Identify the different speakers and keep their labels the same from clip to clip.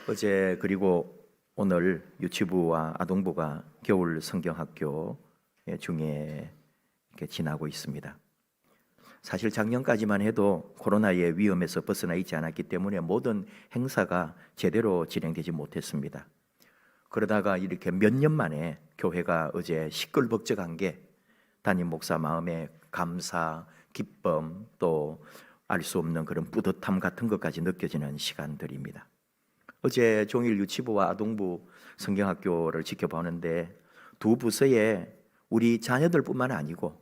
Speaker 1: 어제 그리고 오늘 유치부와 아동부가 겨울 성경학교 중에 이렇게 지나고 있습니다. 사실 작년까지만 해도 코로나의 위험에서 벗어나 있지 않았기 때문에 모든 행사가 제대로 진행되지 못했습니다. 그러다가 이렇게 몇 년 만에 교회가 어제 시끌벅적한 게 담임 목사 마음에 감사, 기쁨, 또 알 수 없는 그런 뿌듯함 같은 것까지 느껴지는 시간들입니다. 어제 종일 유치부와 아동부 성경학교를 지켜보는데 두 부서에 우리 자녀들뿐만 아니고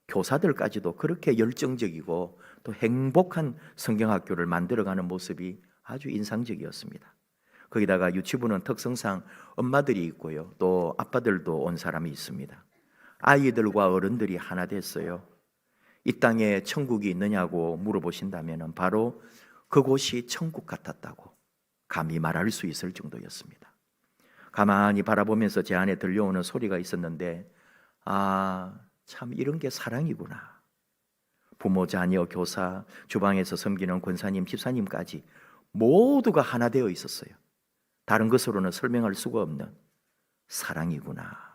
Speaker 1: 교사들까지도 그렇게 열정적이고 또 행복한 성경학교를 만들어가는 모습이 아주 인상적이었습니다. 거기다가 유치부는 특성상 엄마들이 있고요, 또 아빠들도 온 사람이 있습니다. 아이들과 어른들이 하나 됐어요. 이 땅에 천국이 있느냐고 물어보신다면 바로 그곳이 천국 같았다고 감히 말할 수 있을 정도였습니다. 가만히 바라보면서 제 안에 들려오는 소리가 있었는데, 참 이런 게 사랑이구나. 부모, 자녀, 교사, 주방에서 섬기는 권사님, 집사님까지 모두가 하나 되어 있었어요. 다른 것으로는 설명할 수가 없는 사랑이구나.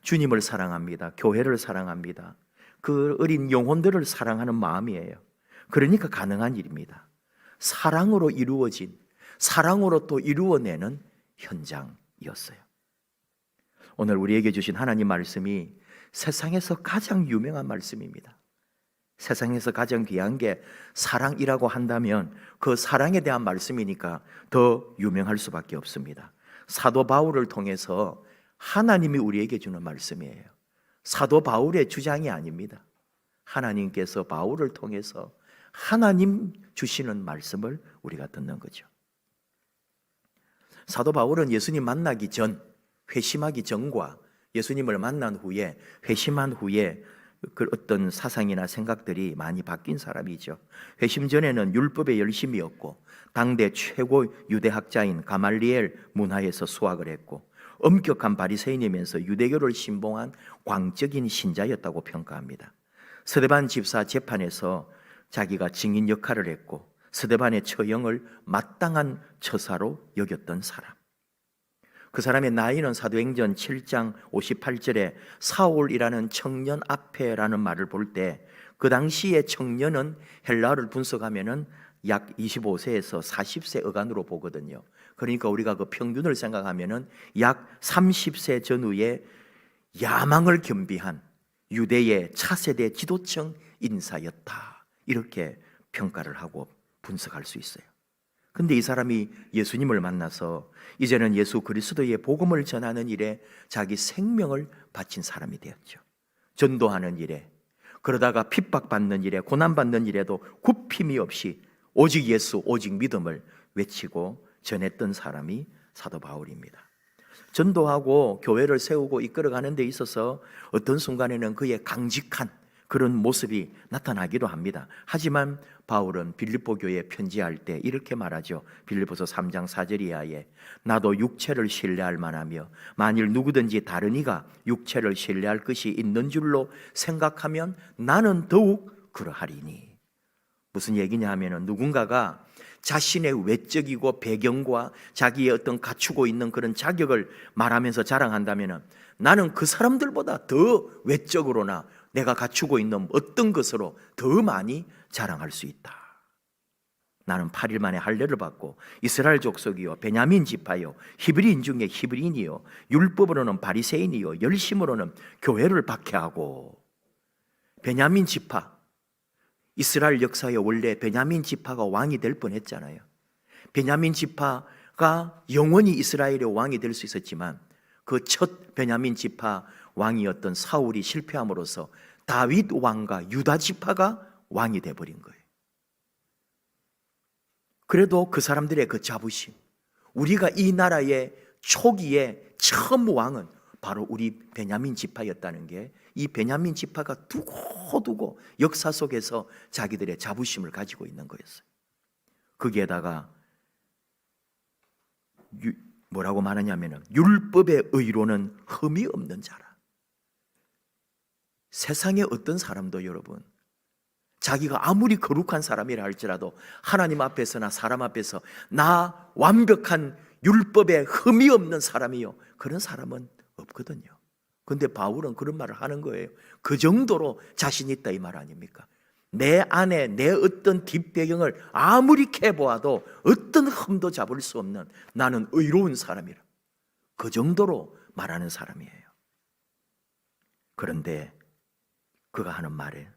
Speaker 1: 주님을 사랑합니다. 교회를 사랑합니다. 그 어린 영혼들을 사랑하는 마음이에요. 그러니까 가능한 일입니다. 사랑으로 이루어진, 사랑으로 또 이루어내는 현장이었어요. 오늘 우리에게 주신 하나님 말씀이 세상에서 가장 유명한 말씀입니다. 세상에서 가장 귀한 게 사랑이라고 한다면 그 사랑에 대한 말씀이니까 더 유명할 수밖에 없습니다. 사도 바울을 통해서 하나님이 우리에게 주는 말씀이에요. 사도 바울의 주장이 아닙니다. 하나님께서 바울을 통해서 하나님 주시는 말씀을 우리가 듣는 거죠. 사도 바울은 예수님 만나기 전, 회심하기 전과 예수님을 만난 후에, 회심한 후에 그 어떤 사상이나 생각들이 많이 바뀐 사람이죠. 회심 전에는 율법에 열심이었고 당대 최고 유대학자인 가말리엘 문화에서 수학을 했고 엄격한 바리새인이면서 유대교를 신봉한 광적인 신자였다고 평가합니다. 스데반 집사 재판에서 자기가 증인 역할을 했고 스데반의 처형을 마땅한 처사로 여겼던 사람. 그 사람의 나이는 사도행전 7장 58절에 사울이라는 청년 앞에라는 말을 볼 때 그 당시의 청년은 헬라어를 분석하면은 약 25세에서 40세 어간으로 보거든요. 그러니까 우리가 그 평균을 생각하면은 약 30세 전후에 야망을 겸비한 유대의 차세대 지도층 인사였다. 이렇게 평가를 하고 분석할 수 있어요. 근데 이 사람이 예수님을 만나서 이제는 예수 그리스도의 복음을 전하는 일에 자기 생명을 바친 사람이 되었죠. 전도하는 일에, 그러다가 핍박받는 일에, 고난받는 일에도 굽힘이 없이 오직 예수, 오직 믿음을 외치고 전했던 사람이 사도 바울입니다. 전도하고 교회를 세우고 이끌어가는 데 있어서 어떤 순간에는 그의 강직한 그런 모습이 나타나기도 합니다. 하지만 바울은 빌립보 교회에 편지할 때 이렇게 말하죠. 빌립보서 3장 4절 이하에 나도 육체를 신뢰할 만하며 만일 누구든지 다른 이가 육체를 신뢰할 것이 있는 줄로 생각하면 나는 더욱 그러하리니. 무슨 얘기냐 하면은 누군가가 자신의 외적이고 배경과 자기의 어떤 갖추고 있는 그런 자격을 말하면서 자랑한다면은 나는 그 사람들보다 더 외적으로나 내가 갖추고 있는 어떤 것으로 더 많이 자랑할 수 있다. 나는 8일 만에 할례를 받고 이스라엘 족속이요 베냐민 지파요 히브리인 중에 히브리인이요 율법으로는 바리새인이요 열심으로는 교회를 박해하고. 베냐민 지파, 이스라엘 역사에 원래 베냐민 지파가 왕이 될 뻔했잖아요. 베냐민 지파가 영원히 이스라엘의 왕이 될 수 있었지만 그 첫 베냐민 지파 왕이었던 사울이 실패함으로써 다윗 왕과 유다 지파가 왕이 되어버린 거예요. 그래도 그 사람들의 그 자부심, 우리가 이 나라의 초기에 처음 왕은 바로 우리 베냐민 지파였다는 게 이 베냐민 지파가 두고두고 역사 속에서 자기들의 자부심을 가지고 있는 거였어요. 거기에다가 뭐라고 말하냐면은 율법의 의로는 흠이 없는 자라. 세상에 어떤 사람도 여러분 자기가 아무리 거룩한 사람이라 할지라도 하나님 앞에서나 사람 앞에서 나 완벽한 율법에 흠이 없는 사람이요, 그런 사람은 없거든요. 근데 바울은 그런 말을 하는 거예요. 그 정도로 자신 있다 이 말 아닙니까? 내 안에 내 어떤 뒷배경을 아무리 캐보아도 어떤 흠도 잡을 수 없는 나는 의로운 사람이라, 그 정도로 말하는 사람이에요. 그런데 그가 하는 말에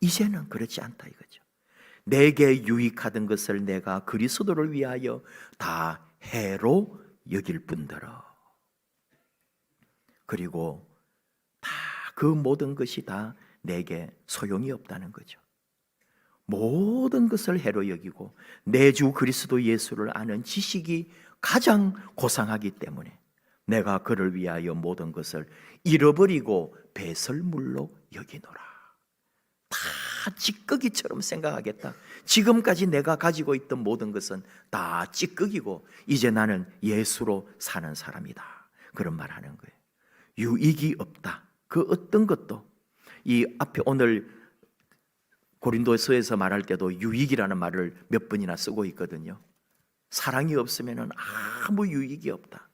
Speaker 1: 이제는 그렇지 않다 이거죠. 내게 유익하던 것을 내가 그리스도를 위하여 다 해로 여길 뿐더러, 그리고 다 그 모든 것이 다 내게 소용이 없다는 거죠. 모든 것을 해로 여기고 내 주 그리스도 예수를 아는 지식이 가장 고상하기 때문에 내가 그를 위하여 모든 것을 잃어버리고 배설물로 여기노라. 다 찌꺼기처럼 생각하겠다. 지금까지 내가 가지고 있던 모든 것은 다 찌꺼기고 이제 나는 예수로 사는 사람이다, 그런 말 하는 거예요. 유익이 없다. 그 어떤 것도, 이 앞에 오늘 고린도서에서 말할 때도 유익이라는 말을 몇 번이나 쓰고 있거든요. 사랑이 없으면 아무 유익이 없다.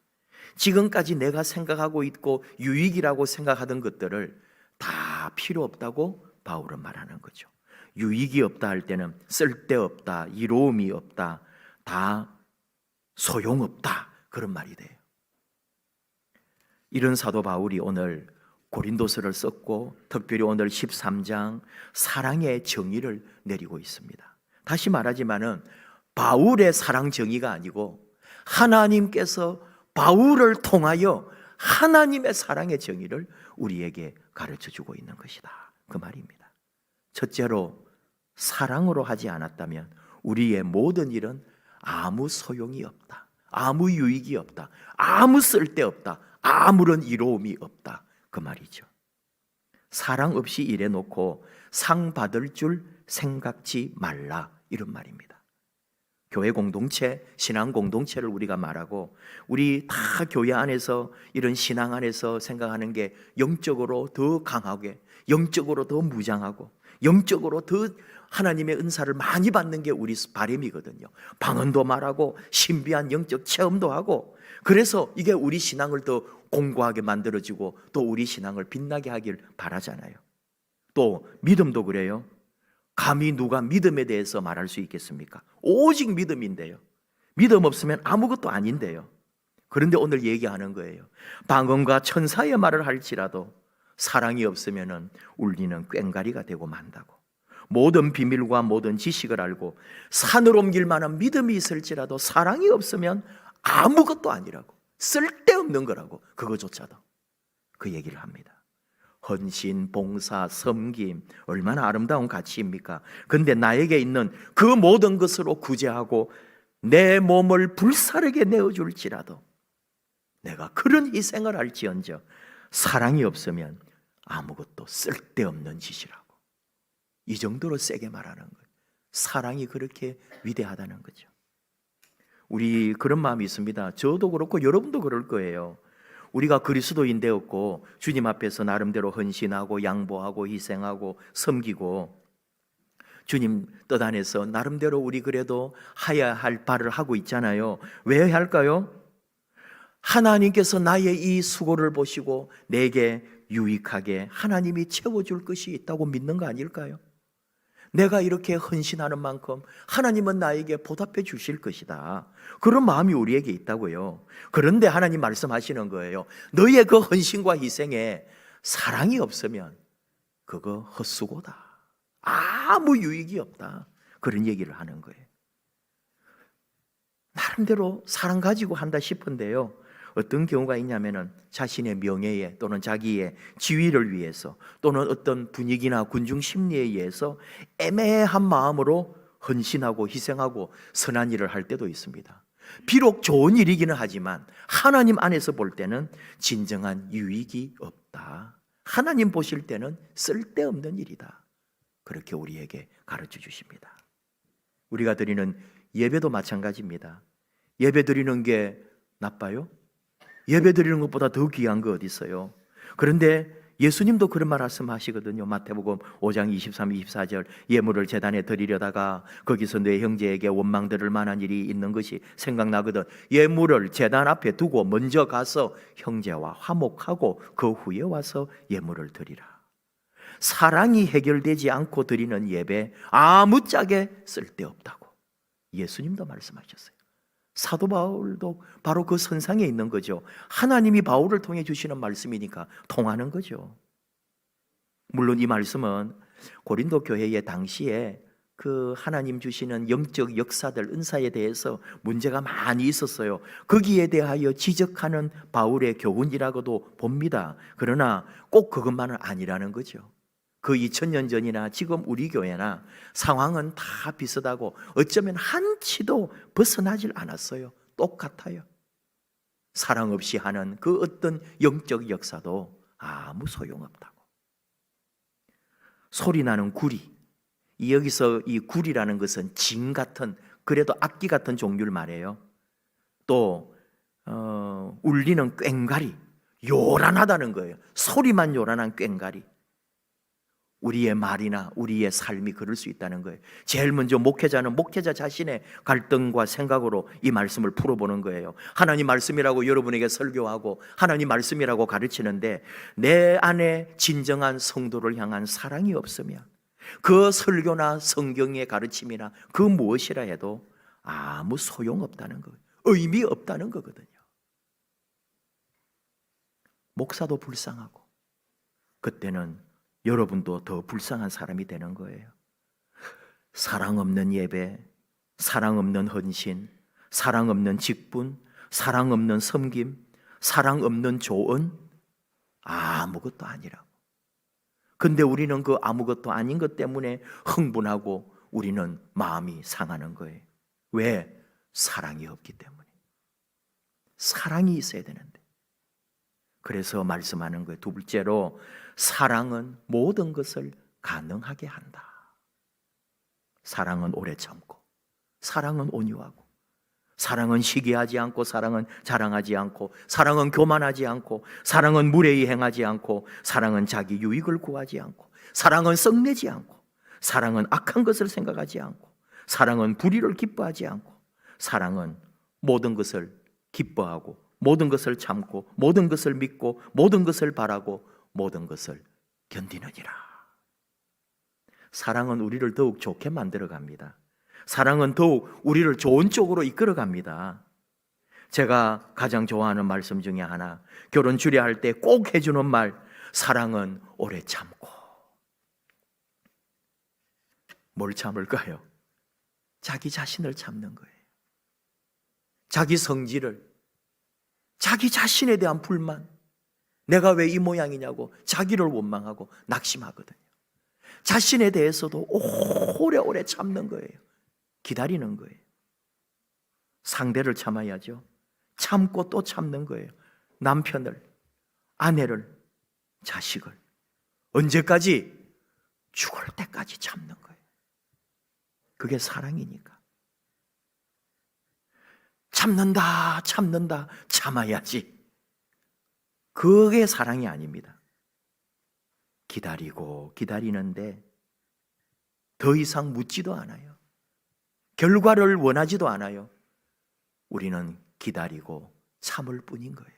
Speaker 1: 지금까지 내가 생각하고 있고 유익이라고 생각하던 것들을 다 필요 없다고 바울은 말하는 거죠. 유익이 없다 할 때는 쓸데없다, 이로움이 없다, 다 소용없다, 그런 말이 돼요. 이런 사도 바울이 오늘 고린도서를 썼고 특별히 오늘 13장 사랑의 정의를 내리고 있습니다. 다시 말하지만은 바울의 사랑 정의가 아니고 하나님께서 바울을 통하여 하나님의 사랑의 정의를 우리에게 가르쳐주고 있는 것이다, 그 말입니다. 첫째로, 사랑으로 하지 않았다면 우리의 모든 일은 아무 소용이 없다, 아무 유익이 없다, 아무 쓸데없다, 아무런 이로움이 없다, 그 말이죠. 사랑 없이 일해놓고 상 받을 줄 생각지 말라, 이런 말입니다. 교회 공동체, 신앙 공동체를 우리가 말하고, 우리 다 교회 안에서 이런 신앙 안에서 생각하는 게 영적으로 더 강하게, 영적으로 더 무장하고, 영적으로 더 하나님의 은사를 많이 받는 게 우리 바람이거든요. 방언도 말하고 신비한 영적 체험도 하고, 그래서 이게 우리 신앙을 더 공고하게 만들어지고 또 우리 신앙을 빛나게 하길 바라잖아요. 또 믿음도 그래요. 감히 누가 믿음에 대해서 말할 수 있겠습니까? 오직 믿음인데요. 믿음 없으면 아무것도 아닌데요. 그런데 오늘 얘기하는 거예요. 방언과 천사의 말을 할지라도 사랑이 없으면 울리는 꽹과리가 되고 만다고. 모든 비밀과 모든 지식을 알고 산을 옮길 만한 믿음이 있을지라도 사랑이 없으면 아무것도 아니라고, 쓸데없는 거라고, 그거조차도. 그 얘기를 합니다. 헌신, 봉사, 섬김, 얼마나 아름다운 가치입니까? 근데 나에게 있는 그 모든 것으로 구제하고 내 몸을 불사르게 내어줄지라도 내가 그런 희생을 할지언정 사랑이 없으면 아무것도 쓸데없는 짓이라고. 이 정도로 세게 말하는 거예요. 사랑이 그렇게 위대하다는 거죠. 우리 그런 마음이 있습니다. 저도 그렇고 여러분도 그럴 거예요. 우리가 그리스도인 되었고 주님 앞에서 나름대로 헌신하고 양보하고 희생하고 섬기고 주님 뜻 안에서 나름대로 우리 그래도 해야 할 바를 하고 있잖아요. 왜 할까요? 하나님께서 나의 이 수고를 보시고 내게 유익하게 하나님이 채워줄 것이 있다고 믿는 거 아닐까요? 내가 이렇게 헌신하는 만큼 하나님은 나에게 보답해 주실 것이다, 그런 마음이 우리에게 있다고요. 그런데 하나님 말씀하시는 거예요. 너의 그 헌신과 희생에 사랑이 없으면 그거 헛수고다, 아무 유익이 없다, 그런 얘기를 하는 거예요. 나름대로 사랑 가지고 한다 싶은데요, 어떤 경우가 있냐면은 자신의 명예에 또는 자기의 지위를 위해서 또는 어떤 분위기나 군중 심리에 의해서 애매한 마음으로 헌신하고 희생하고 선한 일을 할 때도 있습니다. 비록 좋은 일이기는 하지만 하나님 안에서 볼 때는 진정한 유익이 없다, 하나님 보실 때는 쓸데없는 일이다, 그렇게 우리에게 가르쳐 주십니다. 우리가 드리는 예배도 마찬가지입니다. 예배 드리는 게 나빠요? 예배 드리는 것보다 더 귀한 거 어디 있어요? 그런데 예수님도 그런 말씀하시거든요. 마태복음 5장 23, 24절 예물을 제단에 드리려다가 거기서 내 형제에게 원망 들을 만한 일이 있는 것이 생각나거든. 예물을 제단 앞에 두고 먼저 가서 형제와 화목하고 그 후에 와서 예물을 드리라. 사랑이 해결되지 않고 드리는 예배 아무짝에 쓸데없다고 예수님도 말씀하셨어요. 사도 바울도 바로 그 선상에 있는 거죠. 하나님이 바울을 통해 주시는 말씀이니까 통하는 거죠. 물론 이 말씀은 고린도 교회의 당시에 그 하나님 주시는 영적 역사들, 은사에 대해서 문제가 많이 있었어요. 거기에 대하여 지적하는 바울의 교훈이라고도 봅니다. 그러나 꼭 그것만은 아니라는 거죠. 그 2000년 전이나 지금 우리 교회나 상황은 다 비슷하고 어쩌면 한치도 벗어나질 않았어요. 똑같아요. 사랑 없이 하는 그 어떤 영적 역사도 아무 소용없다고. 소리나는 구리, 여기서 이 구리라는 것은 징 같은, 그래도 악기 같은 종류를 말해요. 또 울리는 꽹과리, 요란하다는 거예요. 소리만 요란한 꽹과리. 우리의 말이나 우리의 삶이 그럴 수 있다는 거예요. 제일 먼저 목회자는 목회자 자신의 갈등과 생각으로 이 말씀을 풀어보는 거예요. 하나님 말씀이라고 여러분에게 설교하고 하나님 말씀이라고 가르치는데 내 안에 진정한 성도를 향한 사랑이 없으면 그 설교나 성경의 가르침이나 그 무엇이라 해도 아무 소용없다는 거예요. 의미 없다는 거거든요. 목사도 불쌍하고 그때는 여러분도 더 불쌍한 사람이 되는 거예요. 사랑 없는 예배, 사랑 없는 헌신, 사랑 없는 직분, 사랑 없는 섬김, 사랑 없는 조언, 아무것도 아니라고. 근데 우리는 그 아무것도 아닌 것 때문에 흥분하고 우리는 마음이 상하는 거예요. 왜? 사랑이 없기 때문에. 사랑이 있어야 되는데. 그래서 말씀하는 거예요. 두 번째로 사랑은 모든 것을 가능하게 한다. 사랑은 오래 참고, 사랑은 온유하고, 사랑은 시기하지 않고, 사랑은 자랑하지 않고, 사랑은 교만하지 않고, 사랑은 무례히 행하지 않고, 사랑은 자기 유익을 구하지 않고, 사랑은 썩내지 않고, 사랑은 악한 것을 생각하지 않고, 사랑은 불의를 기뻐하지 않고, 사랑은 모든 것을 기뻐하고 모든 것을 참고 모든 것을 믿고 모든 것을 바라고 모든 것을 견디느니라. 사랑은 우리를 더욱 좋게 만들어 갑니다. 사랑은 더욱 우리를 좋은 쪽으로 이끌어 갑니다. 제가 가장 좋아하는 말씀 중에 하나, 결혼 주례할 때 꼭 해주는 말, 사랑은 오래 참고. 뭘 참을까요? 자기 자신을 참는 거예요. 자기 성질을, 자기 자신에 대한 불만, 내가 왜 이 모양이냐고 자기를 원망하고 낙심하거든요. 자신에 대해서도 오래오래 참는 거예요. 기다리는 거예요. 상대를 참아야죠. 참고 또 참는 거예요. 남편을, 아내를, 자식을. 언제까지? 죽을 때까지 참는 거예요. 그게 사랑이니까. 참는다, 참는다, 참아야지. 그게 사랑이 아닙니다. 기다리고 기다리는데 더 이상 묻지도 않아요. 결과를 원하지도 않아요. 우리는 기다리고 참을 뿐인 거예요.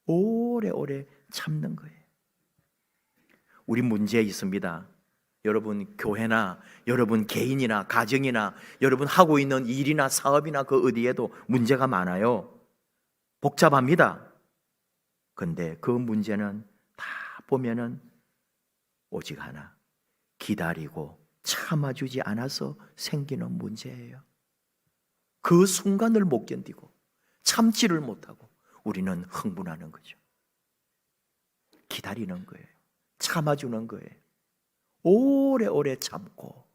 Speaker 1: 오래오래 참는 거예요. 우리 문제 있습니다. 여러분 교회나 여러분 개인이나 가정이나 여러분 하고 있는 일이나 사업이나 그 어디에도 문제가 많아요. 복잡합니다. 근데 그 문제는 다 보면은 오직 하나, 기다리고 참아주지 않아서 생기는 문제예요. 그 순간을 못 견디고 참지를 못하고 우리는 흥분하는 거죠. 기다리는 거예요. 참아주는 거예요. 오래오래 참고.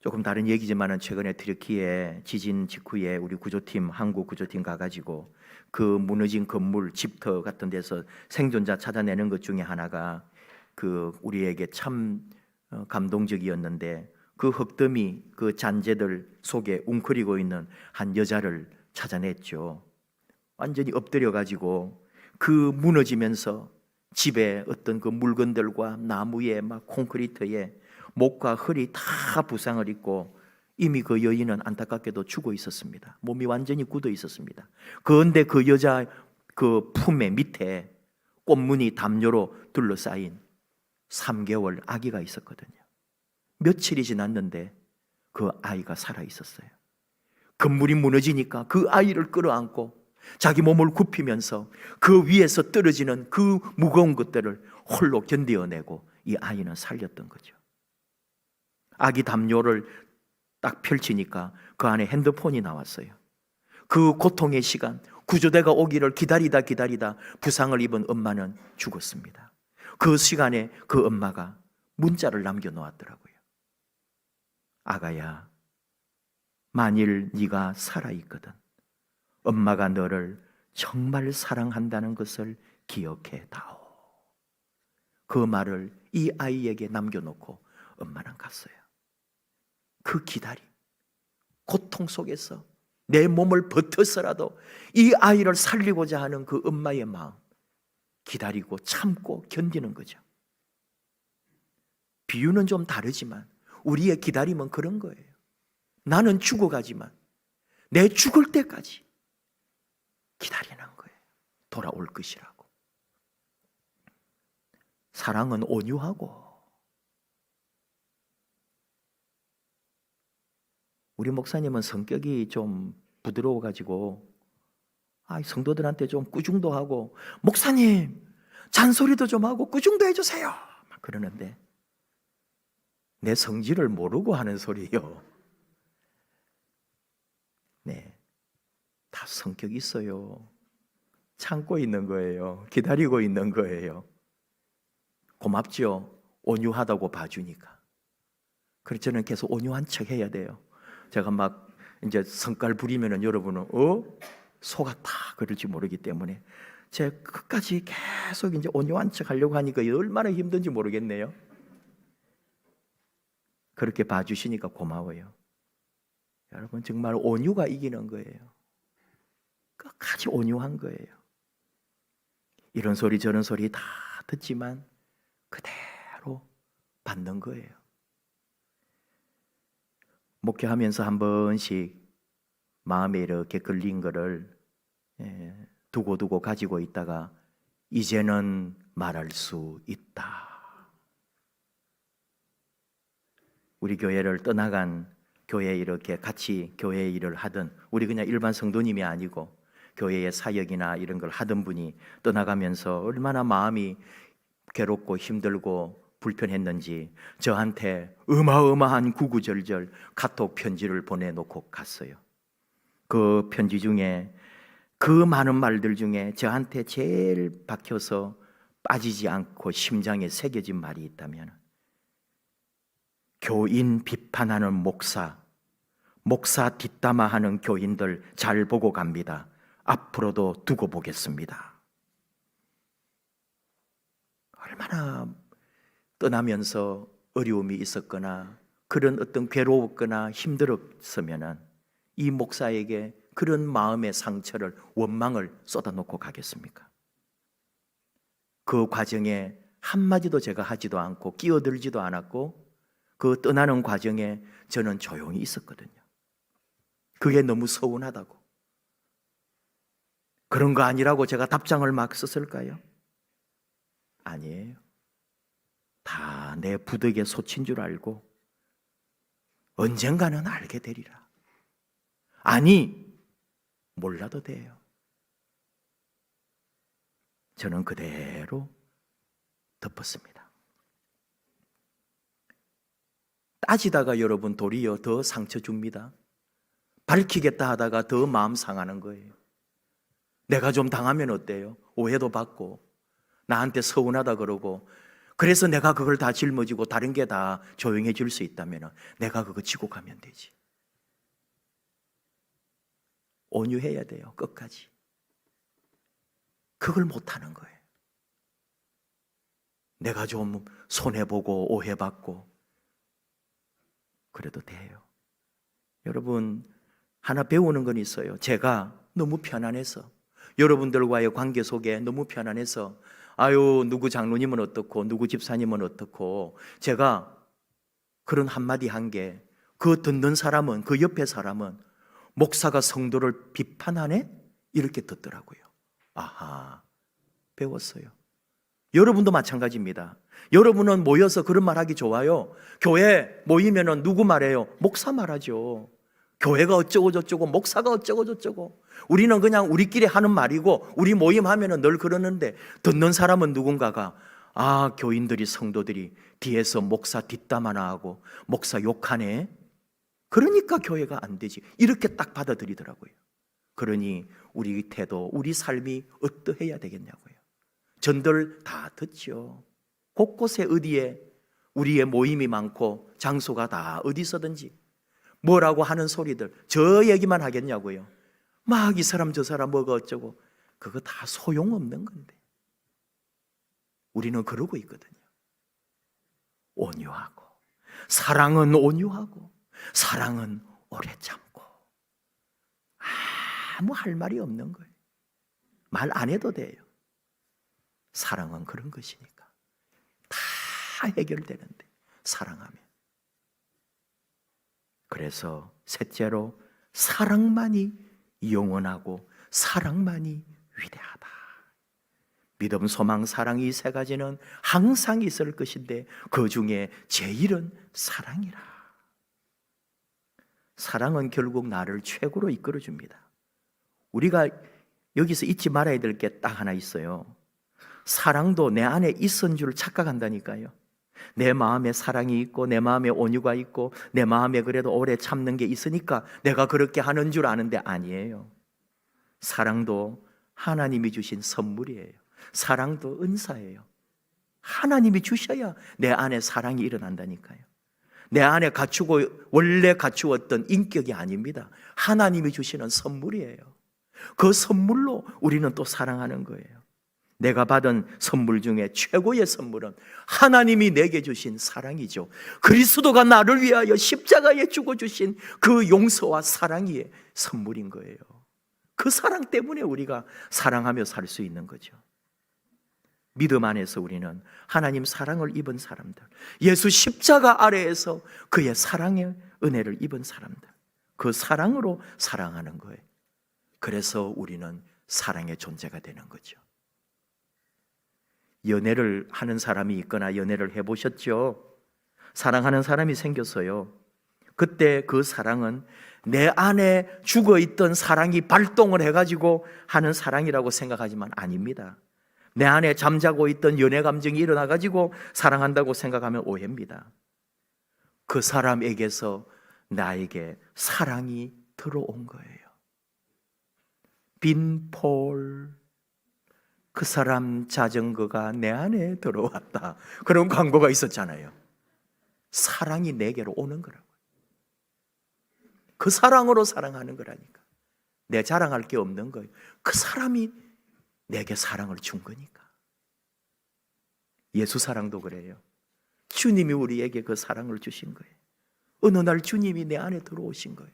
Speaker 1: 조금 다른 얘기지만은 최근에 튀르키예 지진 직후에 우리 구조팀, 한국 구조팀 가가지고 그 무너진 건물, 집터 같은 데서 생존자 찾아내는 것 중에 하나가 그 우리에게 참 감동적이었는데, 그 흙더미, 그 잔재들 속에 웅크리고 있는 한 여자를 찾아냈죠. 완전히 엎드려 가지고 그 무너지면서 집에 어떤 그 물건들과 나무에 막 콘크리트에 목과 허리 다 부상을 입고 이미 그 여인은 안타깝게도 죽어 있었습니다. 몸이 완전히 굳어 있었습니다. 그런데 그 여자 그 품에 밑에 꽃무늬 담요로 둘러싸인 3개월 아기가 있었거든요. 며칠이 지났는데 그 아이가 살아 있었어요. 건물이 무너지니까 그 아이를 끌어안고 자기 몸을 굽히면서 그 위에서 떨어지는 그 무거운 것들을 홀로 견뎌내고 이 아이는 살렸던 거죠. 아기 담요를 딱 펼치니까 그 안에 핸드폰이 나왔어요. 그 고통의 시간, 구조대가 오기를 기다리다 부상을 입은 엄마는 죽었습니다. 그 시간에 그 엄마가 문자를 남겨놓았더라고요. 아가야, 만일 네가 살아있거든 엄마가 너를 정말 사랑한다는 것을 기억해 다오. 그 말을 이 아이에게 남겨놓고 엄마는 갔어요. 그 기다림, 고통 속에서 내 몸을 버텨서라도 이 아이를 살리고자 하는 그 엄마의 마음, 기다리고 참고 견디는 거죠. 비유는 좀 다르지만 우리의 기다림은 그런 거예요. 나는 죽어가지만 내 죽을 때까지 기다리는 거예요. 돌아올 것이라고. 사랑은 온유하고, 우리 목사님은 성격이 좀 부드러워가지고 성도들한테 좀 꾸중도 하고, 목사님 잔소리도 좀 하고 꾸중도 해주세요 막 그러는데 내 성질을 모르고 하는 소리예요. 네, 다 성격이 있어요. 참고 있는 거예요. 기다리고 있는 거예요. 고맙죠. 온유하다고 봐주니까. 그래서 저는 계속 온유한 척 해야 돼요. 제가 막 이제 성깔 부리면은 여러분은 속았다 그럴지 모르기 때문에 제가 끝까지 계속 이제 온유한 척 하려고 하니까 얼마나 힘든지 모르겠네요. 그렇게 봐주시니까 고마워요. 여러분 정말 온유가 이기는 거예요. 끝까지 온유한 거예요. 이런 소리 저런 소리 다 듣지만 그대로 받는 거예요. 목회하면서 한 번씩 마음에 이렇게 걸린 거를 두고 가지고 있다가 이제는 말할 수 있다. 우리 교회를 떠나간 교회에 이렇게 같이 교회 일을 하던, 우리 그냥 일반 성도님이 아니고 교회의 사역이나 이런 걸 하던 분이 떠나가면서 얼마나 마음이 괴롭고 힘들고 불편했는지 저한테 어마어마한 구구절절 카톡 편지를 보내놓고 갔어요. 그 편지 중에, 그 많은 말들 중에 저한테 제일 박혀서 빠지지 않고 심장에 새겨진 말이 있다면, 교인 비판하는 목사 뒷담화하는 교인들 잘 보고 갑니다. 앞으로도 두고 보겠습니다. 얼마나 떠나면서 어려움이 있었거나 그런 어떤 괴로웠거나 힘들었으면 이 목사에게 그런 마음의 상처를, 원망을 쏟아놓고 가겠습니까? 그 과정에 한마디도 제가 하지도 않고 끼어들지도 않았고 그 떠나는 과정에 저는 조용히 있었거든요. 그게 너무 서운하다고. 그런 거 아니라고 제가 답장을 막 썼을까요? 아니에요. 다 내 부득에 소친 줄 알고 언젠가는 알게 되리라. 아니, 몰라도 돼요. 저는 그대로 덮었습니다. 따지다가 여러분 도리어 더 상처 줍니다. 밝히겠다 하다가 더 마음 상하는 거예요. 내가 좀 당하면 어때요? 오해도 받고 나한테 서운하다 그러고, 그래서 내가 그걸 다 짊어지고 다른 게 다 조용해질 수 있다면 내가 그거 지고 가면 되지. 온유해야 돼요, 끝까지. 그걸 못하는 거예요. 내가 좀 손해보고 오해받고 그래도 돼요. 여러분, 하나 배우는 건 있어요. 제가 너무 편안해서, 여러분들과의 관계 속에 너무 편안해서 아유, 누구 장로님은 어떻고 누구 집사님은 어떻고, 제가 그런 한마디 한 게 그 듣는 사람은, 그 옆에 사람은 목사가 성도를 비판하네? 이렇게 듣더라고요. 아하, 배웠어요. 여러분도 마찬가지입니다. 여러분은 모여서 그런 말 하기 좋아요. 교회 모이면은 누구 말해요? 목사 말하죠. 교회가 어쩌고 저쩌고, 목사가 어쩌고 저쩌고. 우리는 그냥 우리끼리 하는 말이고, 우리 모임하면은 늘 그러는데, 듣는 사람은 누군가가, 아, 교인들이, 성도들이 뒤에서 목사 뒷담 하나 하고 목사 욕하네, 그러니까 교회가 안 되지, 이렇게 딱 받아들이더라고요. 그러니 우리 태도, 우리 삶이 어떠해야 되겠냐고요. 전들 다 듣죠. 곳곳에 어디에 우리의 모임이 많고 장소가 다 어디서든지 뭐라고 하는 소리들, 저 얘기만 하겠냐고요. 막 이 사람 저 사람 뭐가 어쩌고, 그거 다 소용없는 건데 우리는 그러고 있거든요. 온유하고, 사랑은 온유하고, 사랑은 오래 참고, 아무 할 말이 없는 거예요. 말 안 해도 돼요. 사랑은 그런 것이니까 다 해결되는데, 사랑하면. 그래서 셋째로, 사랑만이 영원하고 사랑만이 위대하다. 믿음, 소망, 사랑, 이 세 가지는 항상 있을 것인데 그 중에 제일은 사랑이라. 사랑은 결국 나를 최고로 이끌어줍니다. 우리가 여기서 잊지 말아야 될 게 딱 하나 있어요. 사랑도 내 안에 있은 줄 착각한다니까요. 내 마음에 사랑이 있고, 내 마음에 온유가 있고, 내 마음에 그래도 오래 참는 게 있으니까 내가 그렇게 하는 줄 아는데 아니에요. 사랑도 하나님이 주신 선물이에요. 사랑도 은사예요. 하나님이 주셔야 내 안에 사랑이 일어난다니까요. 내 안에 갖추고 원래 갖추었던 인격이 아닙니다. 하나님이 주시는 선물이에요. 그 선물로 우리는 또 사랑하는 거예요. 내가 받은 선물 중에 최고의 선물은 하나님이 내게 주신 사랑이죠. 그리스도가 나를 위하여 십자가에 죽어주신 그 용서와 사랑이 선물인 거예요. 그 사랑 때문에 우리가 사랑하며 살 수 있는 거죠. 믿음 안에서 우리는 하나님 사랑을 입은 사람들, 예수 십자가 아래에서 그의 사랑의 은혜를 입은 사람들, 그 사랑으로 사랑하는 거예요. 그래서 우리는 사랑의 존재가 되는 거죠. 연애를 하는 사람이 있거나 연애를 해보셨죠? 사랑하는 사람이 생겼어요. 그때 그 사랑은 내 안에 죽어있던 사랑이 발동을 해가지고 하는 사랑이라고 생각하지만 아닙니다. 내 안에 잠자고 있던 연애 감정이 일어나가지고 사랑한다고 생각하면 오해입니다. 그 사람에게서 나에게 사랑이 들어온 거예요. 빈폴, 그 사람 자전거가 내 안에 들어왔다, 그런 광고가 있었잖아요. 사랑이 내게로 오는 거라고요. 그 사랑으로 사랑하는 거라니까. 내 자랑할 게 없는 거예요. 그 사람이 내게 사랑을 준 거니까. 예수 사랑도 그래요. 주님이 우리에게 그 사랑을 주신 거예요. 어느 날 주님이 내 안에 들어오신 거예요.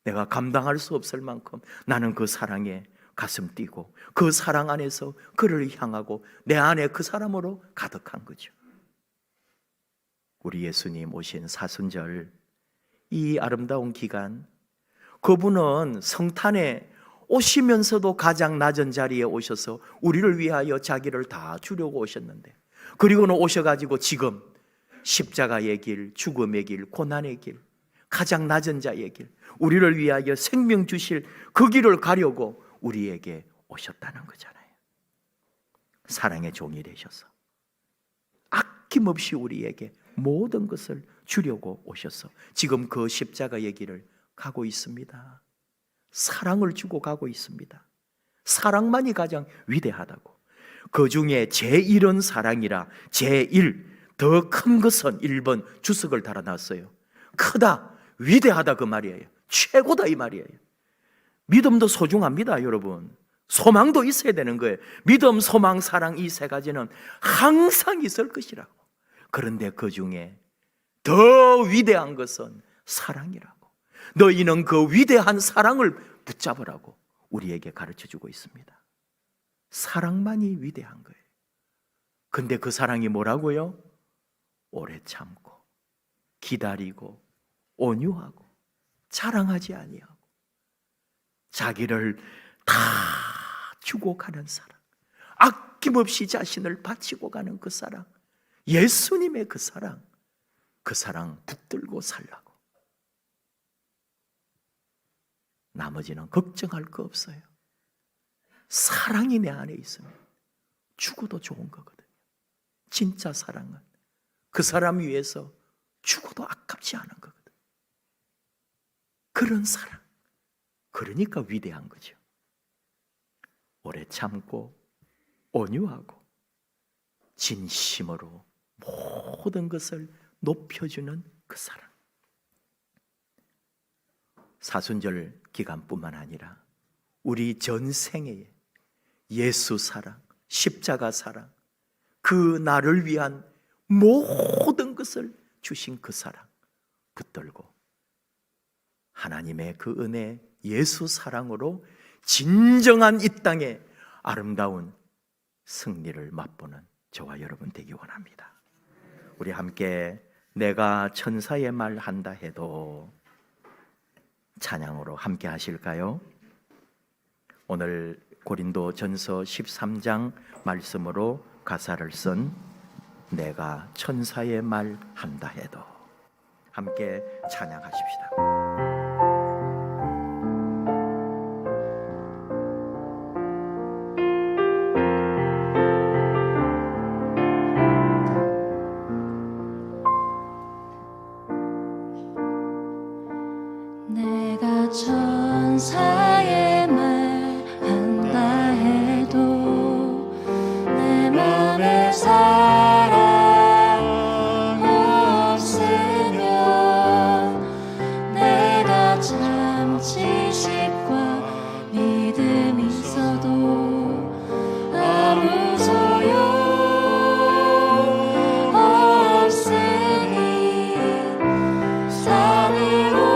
Speaker 1: 내가 감당할 수 없을 만큼 나는 그 사랑에 가슴 뛰고, 그 사랑 안에서 그를 향하고 내 안에 그 사람으로 가득한 거죠. 우리 예수님 오신 사순절, 이 아름다운 기간, 그분은 성탄에 오시면서도 가장 낮은 자리에 오셔서 우리를 위하여 자기를 다 주려고 오셨는데, 그리고는 오셔가지고 지금 십자가의 길, 죽음의 길, 고난의 길, 가장 낮은 자의 길, 우리를 위하여 생명 주실 그 길을 가려고 우리에게 오셨다는 거잖아요. 사랑의 종이 되셔서 아낌없이 우리에게 모든 것을 주려고 오셔서 지금 그 십자가의 길을 가고 있습니다. 사랑을 주고 가고 있습니다. 사랑만이 가장 위대하다고. 그 중에 제1은 사랑이라, 제1, 더 큰 것은 1번 주석을 달아놨어요. 크다, 위대하다, 그 말이에요. 최고다, 이 말이에요. 믿음도 소중합니다, 여러분. 소망도 있어야 되는 거예요. 믿음, 소망, 사랑, 이 세 가지는 항상 있을 것이라고. 그런데 그 중에 더 위대한 것은 사랑이라고. 너희는 그 위대한 사랑을 붙잡으라고 우리에게 가르쳐주고 있습니다. 사랑만이 위대한 거예요. 근데 그 사랑이 뭐라고요? 오래 참고 기다리고 온유하고 자랑하지 아니하고 자기를 다 주고 가는 사랑, 아낌없이 자신을 바치고 가는 그 사랑, 예수님의 그 사랑 붙들고 살라고. 나머지는 걱정할 거 없어요. 사랑이 내 안에 있으면 죽어도 좋은 거거든요. 진짜 사랑은 그 사람 위해서 죽어도 아깝지 않은 거거든요. 그런 사랑, 그러니까 위대한 거죠. 오래 참고 온유하고 진심으로 모든 것을 높여주는 그 사랑. 사순절 기간뿐만 아니라 우리 전생에 예수 사랑, 십자가 사랑, 그 나를 위한 모든 것을 주신 그 사랑 붙들고 하나님의 그 은혜, 예수 사랑으로 진정한 이 땅에 아름다운 승리를 맛보는 저와 여러분 되기 원합니다. 우리 함께 내가 천사의 말 한다 해도 찬양으로 함께 하실까요? 오늘 고린도 전서 13장 말씀으로 가사를 쓴 내가 천사의 말 한다 해도 함께 찬양하십시다.
Speaker 2: 내가 천사의 말 한다 해도 내 맘에 사랑 없으면 내가 참 지식과 믿음 있어도 아무 소용 없으니 산으로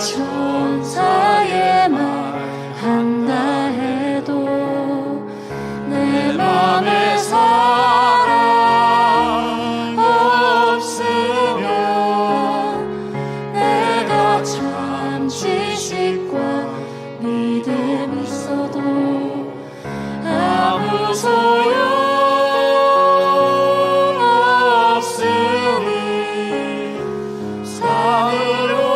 Speaker 2: 천사의 말 한다 해도 내 맘에 사랑 없으면 내가 참 지식과 믿음 있어도 아무 소용 없으니 산으로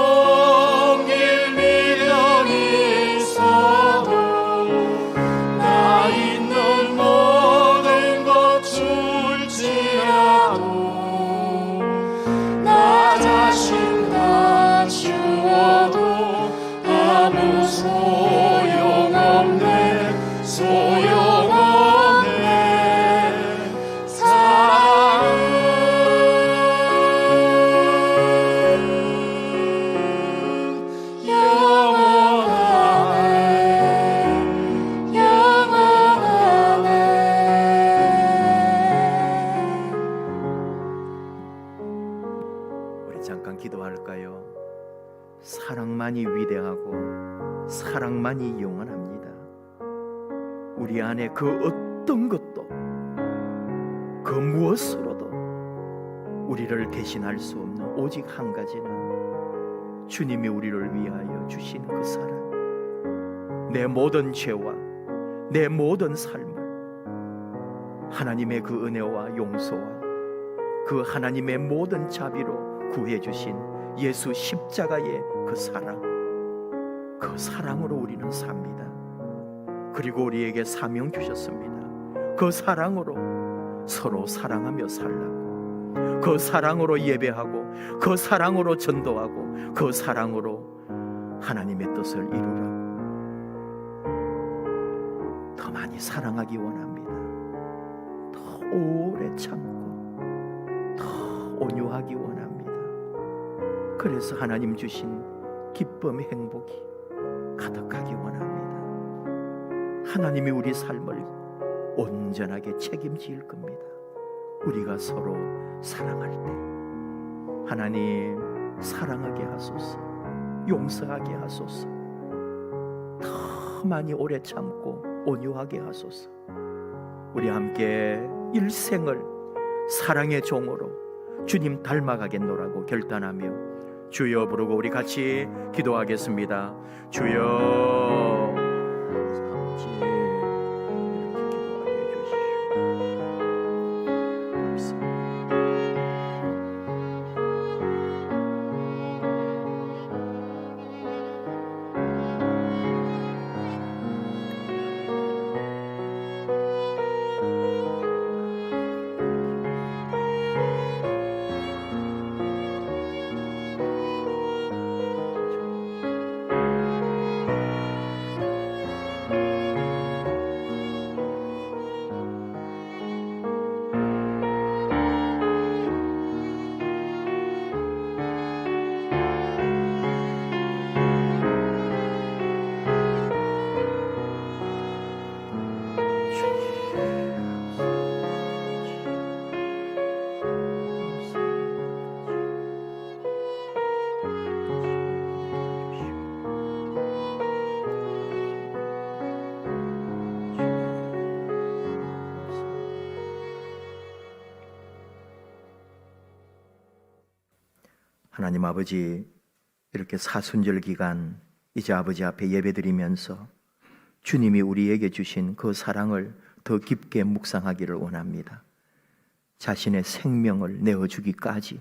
Speaker 1: 잠깐 기도할까요? 사랑만이 위대하고 사랑만이 영원합니다. 우리 안에 그 어떤 것도 그 무엇으로도 우리를 대신할 수 없는 오직 한 가지는 주님이 우리를 위하여 주신 그 사랑, 내 모든 죄와 내 모든 삶을 하나님의 그 은혜와 용서와 그 하나님의 모든 자비로 구해주신 예수 십자가의 그 사랑, 그 사랑으로 우리는 삽니다. 그리고 우리에게 사명 주셨습니다. 그 사랑으로 서로 사랑하며 살라고, 그 사랑으로 예배하고, 그 사랑으로 전도하고, 그 사랑으로 하나님의 뜻을 이루라고. 더 많이 사랑하기 원합니다. 더 오래 참고 더 온유하기 원합니다. 그래서 하나님 주신 기쁨, 행복이 가득하기 원합니다. 하나님이 우리 삶을 온전하게 책임질 겁니다. 우리가 서로 사랑할 때 하나님 사랑하게 하소서, 용서하게 하소서, 더 많이 오래 참고 온유하게 하소서. 우리 함께 일생을 사랑의 종으로 주님 닮아가겠노라고 결단하며 주여 부르고 우리 같이 기도하겠습니다. 주여, 아버지 이렇게 기도하게 해주시오. 하나님 아버지, 이렇게 사순절 기간 이제 아버지 앞에 예배드리면서 주님이 우리에게 주신 그 사랑을 더 깊게 묵상하기를 원합니다. 자신의 생명을 내어주기까지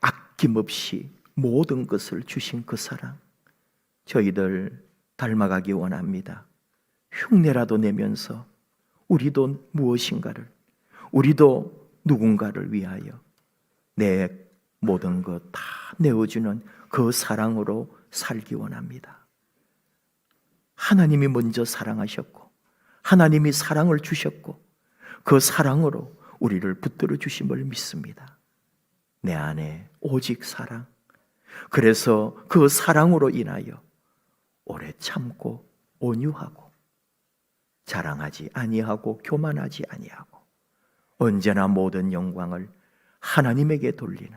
Speaker 1: 아낌없이 모든 것을 주신 그 사랑, 저희들 닮아가기 원합니다. 흉내라도 내면서 우리도 무엇인가를, 우리도 누군가를 위하여 내 모든 것 다 내어주는 그 사랑으로 살기 원합니다. 하나님이 먼저 사랑하셨고 하나님이 사랑을 주셨고 그 사랑으로 우리를 붙들어 주심을 믿습니다. 내 안에 오직 사랑, 그래서 그 사랑으로 인하여 오래 참고 온유하고 자랑하지 아니하고 교만하지 아니하고 언제나 모든 영광을 하나님에게 돌리는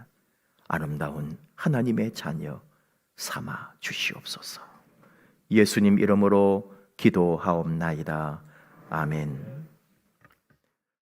Speaker 1: 아름다운 하나님의 자녀 삼아 주시옵소서. 예수님 이름으로 기도하옵나이다. 아멘.